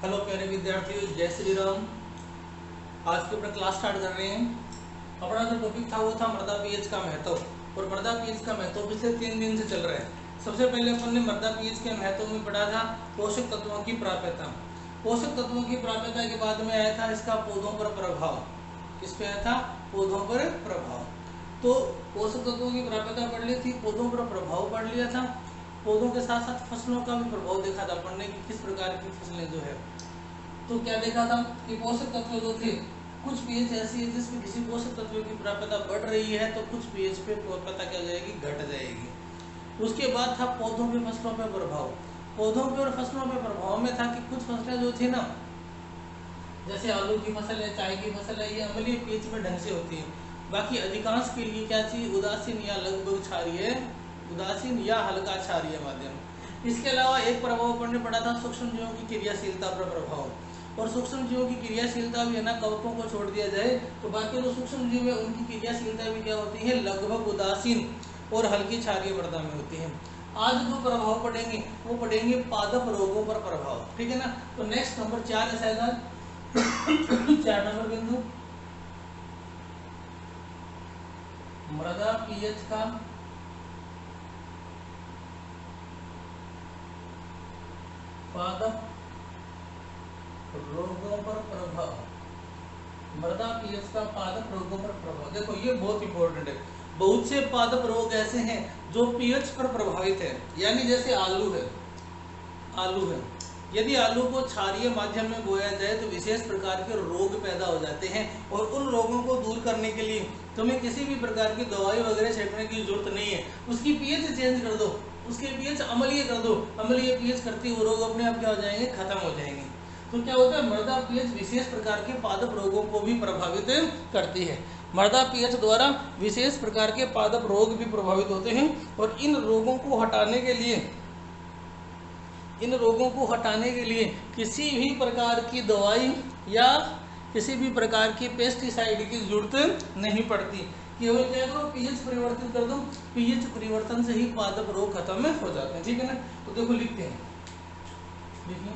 Hello प्यारे विद्यार्थियों, जय श्री राम। आज के अपना क्लास स्टार्ट कर रहे हैं। अपना जो टॉपिक था वो था मृदा पीएच का महत्व। और मृदा पीएच का महत्व पिछले 3 दिन से चल रहा है। सबसे पहले अपन ने मृदा पीएच के महत्व में पढ़ा था पोषक तत्वों की प्राप्यता। पोषक तत्वों की प्राप्यता के बाद में आया था इसका पौधों पर प्रभाव। किस पे आया था? पौधों पर प्रभाव। तो पोषक तत्वों की प्राप्यता पढ़ ली थी, पौधों पर प्रभाव पढ़ लिया था। पौधों के साथ साथ फसलों का भी प्रभाव देखा था अपन ने कि किस प्रकार की फसलें जो है। तो क्या देखा था कि पोषक तत्व जो थे, कुछ पीएच ऐसी है जिसमें किसी पोषक तत्व की प्राप्यता बढ़ रही है तो कुछ पीएच पे प्राप्यता क्या हो जाएगी, घट जाएगी। उसके बाद था पौधों पे फसलों पे प्रभाव। पौधों पे और फसलों पे प्रभाव में था कि कुछ फसलें जो थी ना, जैसे आलू की फसल है, चाय की फसल है, ये अम्लीय पीएच में ढंग से होती है। बाकी अधिकांश के लिए क्या चाहिए, उदासीन या लगभग क्षारीय, उदासीन या हल्का क्षारीय माध्यम। इसके अलावा एक प्रभाव अपन ने पढ़ा था सूक्ष्म जीवों की क्रियाशीलता पर प्रभाव। और सूक्ष्म जीवों की क्रियाशीलता भी है ना, कवकों को छोड़ दिया जाए तो बाकी जो सूक्ष्म जीव है उनकी क्रियाशीलता भी क्या होती है, लगभग उदासीन और हल्की क्षारीय मृदा में होती है। आज जो प्रभाव पड़ेंगे वो पड़ेंगे पादप रोगों पर प्रभाव। ठीक है ना। तो नेक्स्ट नंबर 4 है शायद 4 नंबर बिंदु, मृदा पीएच का पादप रोगों पर प्रभाव। मृदा पीएच का पादप रोगों पर प्रभाव, देखो ये बहुत इंपॉर्टेंट है। बहुत से पादप रोग ऐसे हैं जो पीएच पर प्रभावित है। यानी जैसे आलू है, आलू है, यदि आलू को क्षारीय माध्यम में बोया जाए तो विशेष प्रकार के रोग पैदा हो जाते हैं। और उन रोगों को दूर करने के लिए तुम्हें किसी भी प्रकार की दवाई वगैरह छिड़कने की जरूरत नहीं है। उसकी पीएच चेंज कर दो, उसके पीएच अम्लीय कर दो, अम्लीय पीएच करती वो रोग अपने आप क्या हो जाएंगे, खत्म हो जाएंगे। तो क्या होता है, मृदा पीएच विशेष प्रकार के पादप रोगों को भी प्रभावित करती है। मृदा पीएच द्वारा विशेष प्रकार के पादप रोग भी प्रभावित होते हैं। और इन रोगों को हटाने के लिए, इन रोगों को हटाने के लिए किसी भी प्रकार की दवाई या किसी भी प्रकार की पेस्टिसाइड की जरूरत नहीं पड़ती। केवल क्या करो, पीएच परिवर्तित कर दो, पीएच परिवर्तन से ही पादप रोग खत्म हो जाते हैं। ठीक है ना। तो देखो लिखते हैं, देखिए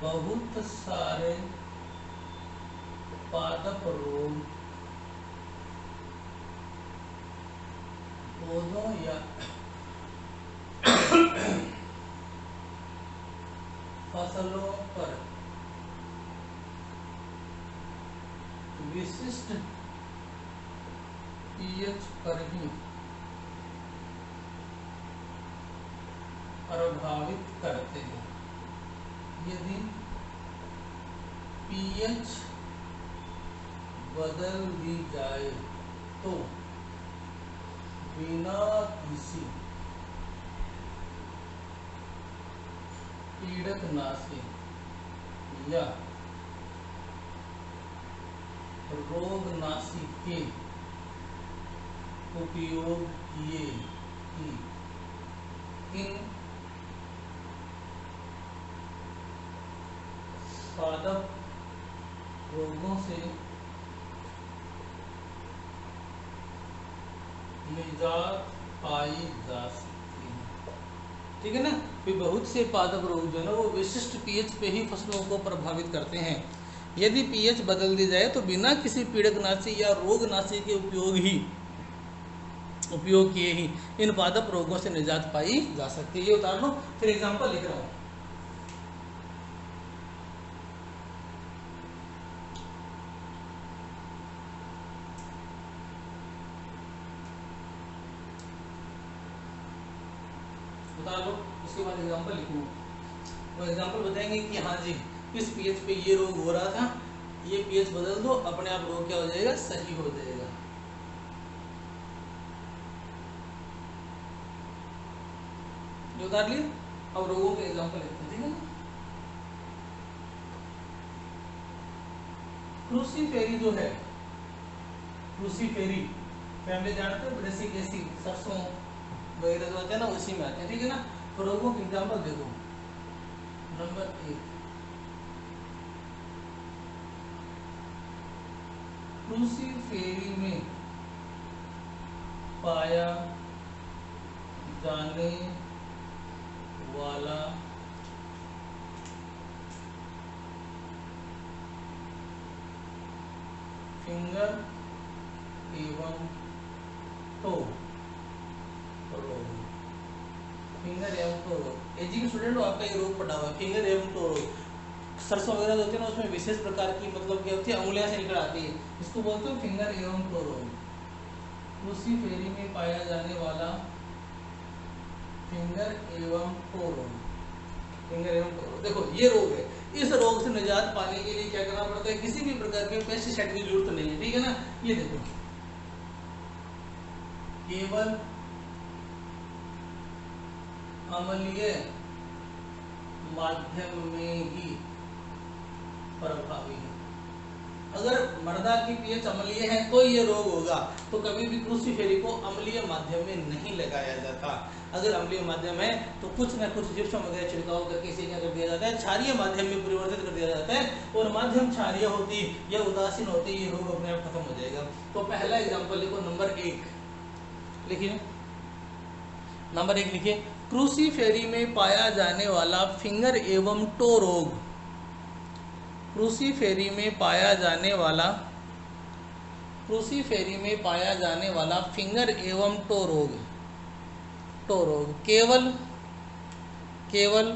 बहुत सारे पादप रोग पौधों या फसलों पर विशिष्ट पीएच पर ही प्रभावित करते हैं। यदि पीएच बदल दी जाए तो बिना किसी कीटनाशी या रोगनाशी के उपयोग किए ही इन पादप रोगों से निजात पाई जा सकती है। ठीक है ना। फिर बहुत से पादप रोग जो है ना वो विशिष्ट पीएच पे ही फसलों को प्रभावित करते हैं। यदि पीएच बदल दी जाए तो बिना किसी पीड़कनाशी या रोगनाशी के उपयोग किए ही इन पादप रोगों से निजात पाई जा सकती है। ये उतार लो, फिर एग्जांपल लिख रहा हूँ। बता लो, उसके बाद एग्जांपल लिखूंगा। वो एग्जांपल बताएंगे कि हाँ जी इस पीएच पे ये रोग हो रहा था, ये पीएच बदल दो, अपने आप रोग क्या हो जाएगा, सही हो जाएगा। जो उतार लिए, अब रोगों के एग्जांपल लिखते हैं। ठीक है ना। क्रूसीफेरी जो है, क्रूसीफेरी फैमिली जानते हो, ब्रेसिकेसी, सरसों वगैरह जो होते हैं ना उसी में आते हैं। ठीक है ना। तो रोगों के एग्जांपल देखो। नंबर 1, क्रूसीफेरी में पाया जाने वाला फिंगर एवं टो रोग। फिंगर एवं टो रोग, एजी के स्टूडेंट हो, आपका ये रोग पड़ा हुआ है फिंगर एवं टो रोग। सरसों वगैरह होती है ना, उसमें विशेष प्रकार की मतलब क्या होती है, अंगुलियां से निकल आती है, इसको बोलते हैं फिंगर एवं टो रोग। उसी फेरी में पाया जाने वाला फिंगर एवं टो रोग, फिंगर एवं टो रोग। देखो ये रोग है, इस रोग से निजात पाने के लिए क्या करना पड़ता है, किसी भी प्रकार के पेस्टिसाइड की जरूरत नहीं है, ठीक है ना। ये देखो, केवल अम्लीय माध्यम में ही प्रभावी है। अगर मृदा की पीएच अम्लीय है तो ये रोग होगा, तो कभी भी क्रूसीफेरी को अम्लीय माध्यम में नहीं लगाया जाता। अगर अम्लीय माध्यम है तो कुछ ना कुछ जिप्सम वगैरह छिड़काव करके इसे क्या कर दिया जाता है, क्षारीय माध्यम में परिवर्तित कर दिया जाता है, और माध्यम क्षारीय होती या उदासीन होती, ये रोग अपने आप खत्म हो जाएगा। तो पहला एग्जाम्पल लिखो, नंबर 1 लिखिए, नंबर 1 लिखिए, क्रूसीफेरी में पाया जाने वाला फिंगर एवं टो रोग। क्रूसीफेरी में पाया जाने वाला, क्रूसीफेरी में पाया जाने वाला फिंगर एवं टो रोग, टो रोग केवल केवल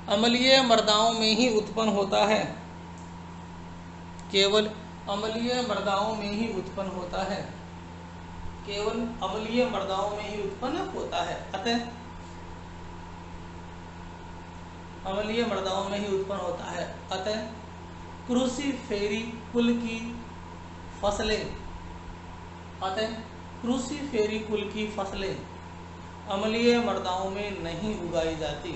अम्लीय मृदाओं में ही उत्पन्न होता है, केवल अम्लीय मृदाओं में ही उत्पन्न होता है, केवल अम्लीय मृदाओं में ही उत्पन्न होता है। अतः अम्लीय मृदाओं में ही उत्पन्न होता है, अतः क्रूसीफेरी कुल की फसलें, अतः क्रूसीफेरी कुल की फसलें अम्लीय मृदाओं में नहीं उगाई जाती।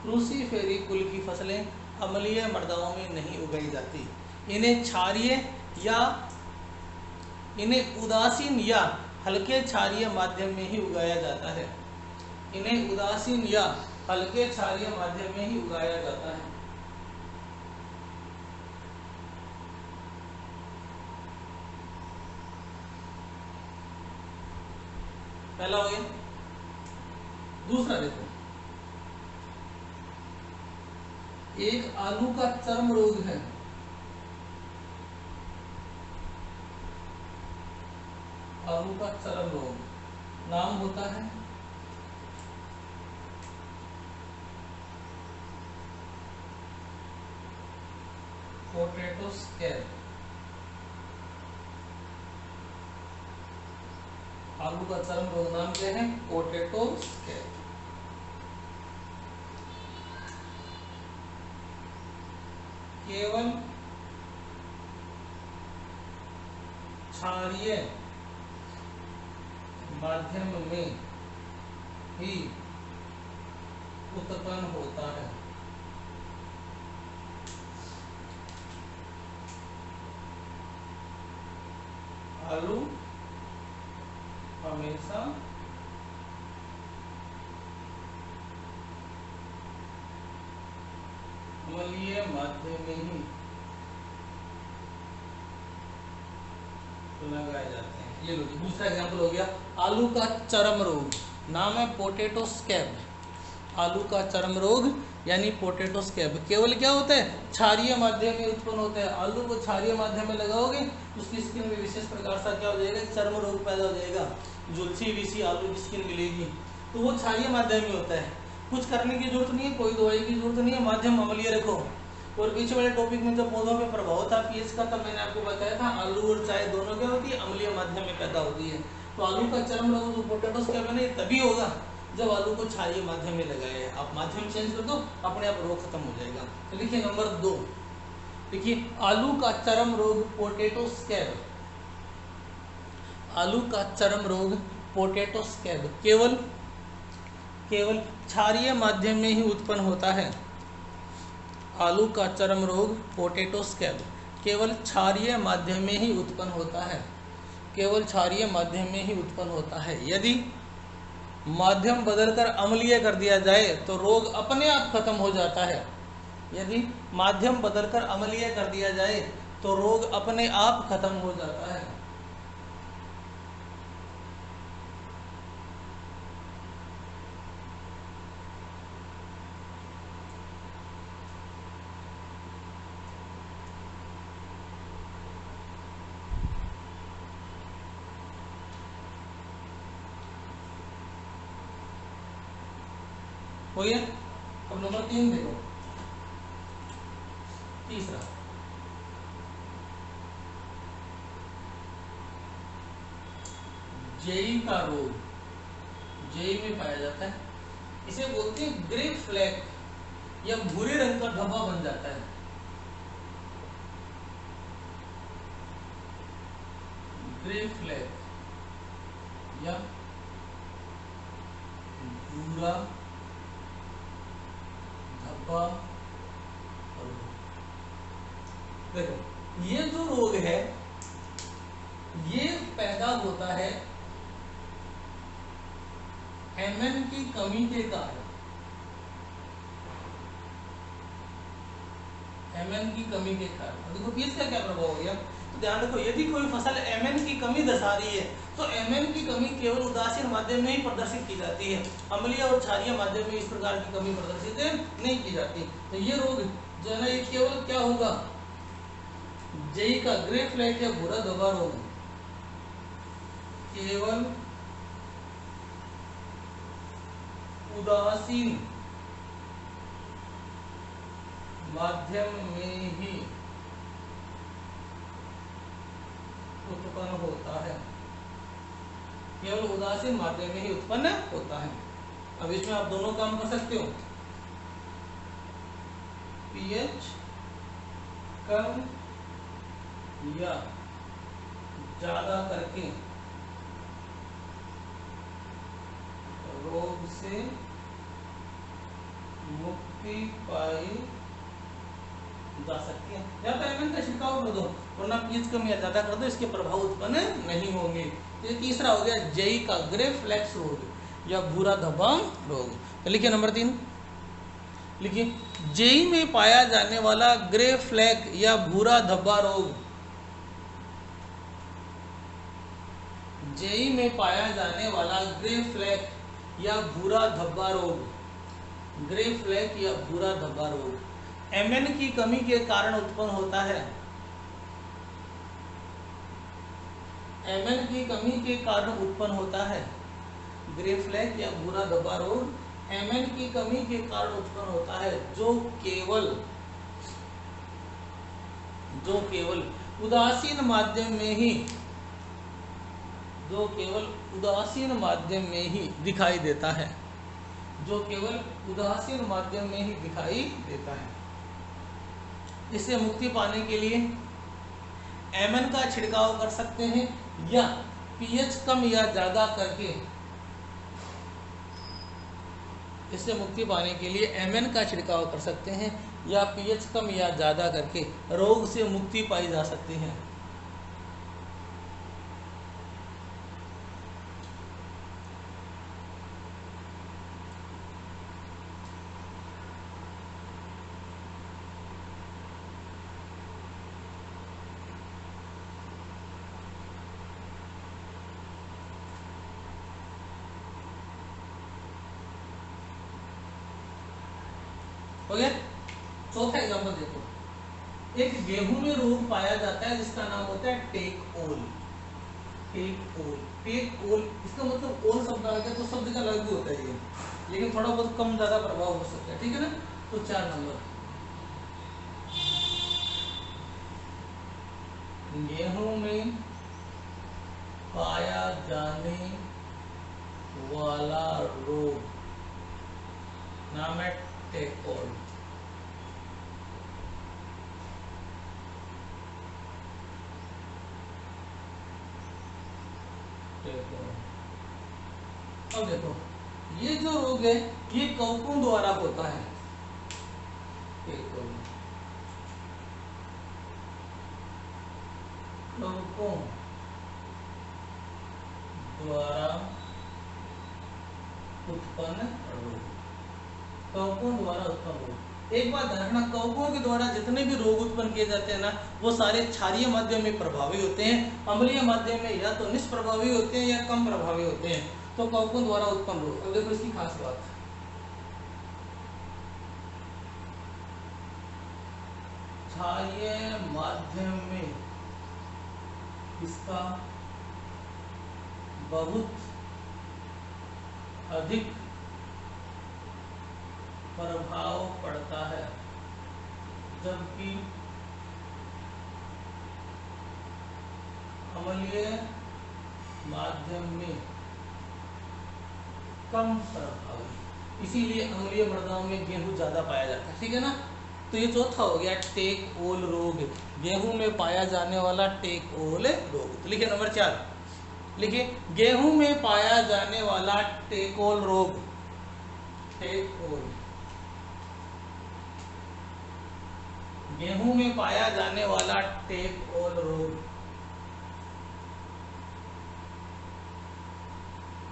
क्रूसीफेरी कुल की फसलें अम्लीय मृदाओं में नहीं उगाई जाती। इन्हें क्षारीय या इन्हें उदासीन या हल्के क्षारीय माध्यम में ही उगाया जाता है। इन्हें उदासीन या हल्के क्षारीय माध्यम में ही उगाया जाता है। पहला हो गया। दूसरा देखो, एक आलू का चर्म रोग है, आलू का चर्म रोग, नाम होता है पोटैटो स्कैब। आलू का चर्म रोग नाम क्या है, पोटैटो स्कैब। केवल क्षारीय माध्यम में ही उत्पन्न होता है। आलू हमेशा अम्लीय माध्यम में ही लगाए जाते हैं। ये लो, दूसरा एग्जाम्पल हो गया, आलू का चर्म रोग, नाम है पोटैटो स्कैब। आलू का चर्म रोग यानी पोटैटो स्कैब केवल क्या होता है, क्षारीय माध्यम में उत्पन्न होता है। आलू को क्षारीय माध्यम में लगाओगे तो उसकी स्किन में विशेष प्रकार से क्या हो जाएगा, चर्म रोग पैदा हो जाएगा, झुलसी विसी आलू की स्किन मिलेगी। तो वो क्षारीय माध्यम में होता है, कुछ करने की जरूरत नहीं है, कोई दवाई की जरूरत नहीं है, माध्यम अम्लीय रखो। और पीछे वाले टॉपिक में जब पौधों पे प्रभाव था पीएच का, तब मैंने आपको बताया था आलू और चाय दोनों क्या होती है, अम्लीय माध्यम में पैदा होती है। तो आलू का चर्म रोग जो पोटैटो स्कैब है ना, तभी होगा जब आलू को क्षारीय माध्यम में लगाया है। आप माध्यम चेंज कर दो, अपने आप रोग खत्म हो जाएगा। तो लिखिए नंबर 2, देखिए आलू का चर्म रोग पोटैटो स्कैब, आलू का चर्म रोग पोटैटो स्कैब केवल क्षारीय माध्यम में ही उत्पन्न होता है। आलू का चर्म रोग पोटैटो स्कैब केवल क्षारीय माध्यम में ही उत्पन्न होता है, केवल क्षारीय माध्यम में ही उत्पन्न होता है। यदि माध्यम बदलकर अम्लीय कर दिया जाए तो रोग अपने आप खत्म हो जाता है। यदि माध्यम बदलकर अम्लीय कर दिया जाए तो रोग अपने आप खत्म हो जाता है। हो गया। अब नंबर 3 देखो, तीसरा जेई का रोग, जेई में पाया जाता है, इसे बोलते हैं ग्रे फ्लैग या भूरे रंग का धब्बा बन जाता है। ग्रे फ्लैग या भूरा धब्बा। देखो ये जो रोग है ये पैदा होता है एमएन की कमी के कारण। एमएन की कमी के कारण देखो पीएच का क्या प्रभाव हो गया, तो ध्यान रखो यदि कोई फसल एमएन की कमी दर्शा रही है तो एमएन की कमी केवल उदासीन माध्यम में ही प्रदर्शित की जाती है, अम्लीय और क्षारीय माध्यम में इस प्रकार की कमी प्रदर्शित नहीं की जाती। तो ये रोग जो है ना ये केवल क्या होगा, जेई का ग्रे फ्लैग या भूरा धब्बा रोग केवल उदासीन माध्यम में ही उत्पन्न होता है, केवल उदासीन माध्यम में ही उत्पन्न होता है। अब इसमें आप दोनों काम कर सकते हो, पीएच कम या ज्यादा करके रोग से मुक्ति पाई जा सकती है, या तो एमएन का छिड़काव कर दो वरना पीएच कम या ज्यादा कर दो, इसके प्रभाव उत्पन्न नहीं होंगे। ये तीसरा हो गया जेई का ग्रे फ्लैक्स रोग या भूरा धब्बा रोग। तो लिखिए नंबर 3, लिखिए जेई में पाया जाने वाला ग्रे फ्लैग या भूरा धब्बा रोग, जेई में पाया जाने वाला ग्रे फ्लैग या भूरा धब्बा रोग, ग्रे फ्लैग या भूरा धब्बा रोग एमएन की कमी के कारण उत्पन्न होता है। एमएन की कमी के कारण उत्पन्न होता है। ग्रे फ्लैग या भूरा धब्बा रोग एमएन की कमी के कारण उत्पन्न होता है, जो केवल उदासीन माध्यम में ही, जो केवल उदासीन माध्यम में ही दिखाई देता है, जो केवल उदासीन माध्यम में ही दिखाई देता है। इससे मुक्ति पाने के लिए एमएन का छिड़काव कर सकते हैं या पीएच कम या ज्यादा करके, इससे मुक्ति पाने के लिए एमएन का छिड़काव कर सकते हैं या पीएच कम या ज्यादा करके रोग से मुक्ति पाई जा सकती है। हो गया। चौथा एग्जाम्पल देखो, एक गेहूं में रोग पाया जाता है जिसका नाम होता है टेक ओल। टेक ओल इसका मतलब ओल शब्द आ गया तो शब्द का लागू होता है ये, लेकिन थोड़ा बहुत कम ज्यादा प्रभाव हो सकता है, ठीक है ना। तो 4 नंबर, गेहूं में पाया जाने वाला रोग नाम है टेक ओल। अब देखो ये जो रोग है ये कवकों द्वारा होता है, कवकों द्वारा उत्पन्न रोग, कवकों द्वारा उत्पन्न रोग। एक बात ध्यान रखना, कवकों के द्वारा जितने भी रोग उत्पन्न किए जाते हैं ना वो सारे क्षारीय माध्यम में प्रभावी होते हैं, अम्लीय माध्यम में या तो निष्प्रभावी होते हैं या कम प्रभावी होते हैं। तो कवकों द्वारा उत्पन्न रोग, अब देखो इसकी खास बात, क्षारीय माध्यम में इसका बहुत अधिक प्रभाव पड़ता है, जबकि अम्लीय माध्यम में कम प्रभावी, इसीलिए अम्लीय मृदाओं में गेहूं ज्यादा पाया जाता है। ठीक है ना। तो ये चौथा हो गया टेक ओल रोग, गेहूं में पाया जाने वाला टेक ओल रोग। तो लिखिए नंबर 4, लिखिए गेहूं में पाया जाने वाला टेकोल रोग, टेकोल, गेहूं में पाया जाने वाला टेकोल रोग,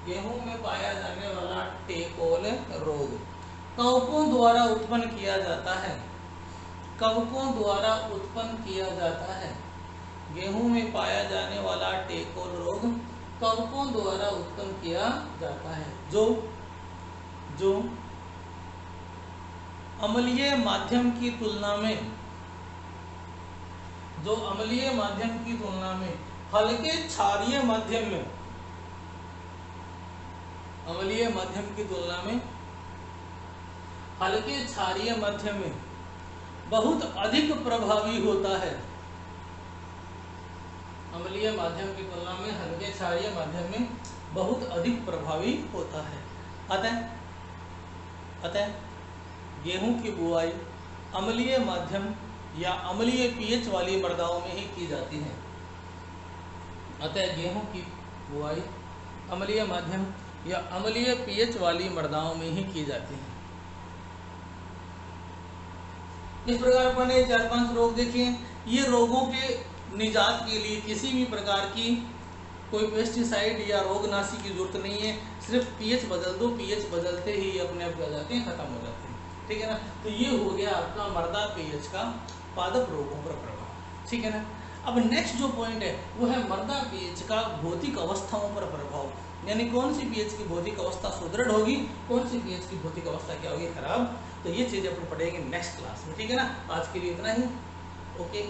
गेहूं में पाया जाने वाला टेकोल रोग कवकों द्वारा उत्पन्न किया जाता है, कवकों द्वारा उत्पन्न किया जाता है। गेहूं में पाया जाने वाला टेकोल रोग कवकों द्वारा उत्पन्न किया जाता है, जो अम्लीय माध्यम की तुलना में, जो अम्लीय माध्यम की तुलना में हल्के क्षारीय माध्यम में, अम्लीय माध्यम की तुलना में हल्के क्षारीय माध्यम में बहुत अधिक प्रभावी होता है, अम्लीय माध्यम की तुलना में हल्के क्षारीय माध्यम में बहुत अधिक प्रभावी होता है। अतः गेहूं की बुआई अम्लीय माध्यम या अम्लीय पीएच वाली मृदाओं में ही की जाती है। अतः गेहूं की बुआई अम्लीय माध्यम या अम्लीय पीएच वाली मृदाओं में ही की जाती है। इस प्रकार अपन 4-5 रोग देखें। ये रोगों के निजात के लिए किसी भी प्रकार की कोई पेस्टिसाइड या रोगनाशी की जरूरत नहीं है, सिर्फ पीएच बदल दो, पीएच बदलते ही अपने आप क्या जाते हैं, खत्म हो जाते हैं। ठीक है ना। तो ये हो गया आपका मृदा पीएच का पादप रोगों पर प्रभाव। ठीक है ना। अब नेक्स्ट जो पॉइंट है वो है मृदा पीएच का भौतिक अवस्थाओं पर प्रभाव, यानी कौन सी पीएच की भौतिक अवस्था सुदृढ़ होगी, कौन सी पीएच की भौतिक अवस्था क्या होगी, खराब। तो ये चीजें अपन पढ़ेंगे नेक्स्ट क्लास में। ठीक है ना। आज के लिए इतना ही। ओके।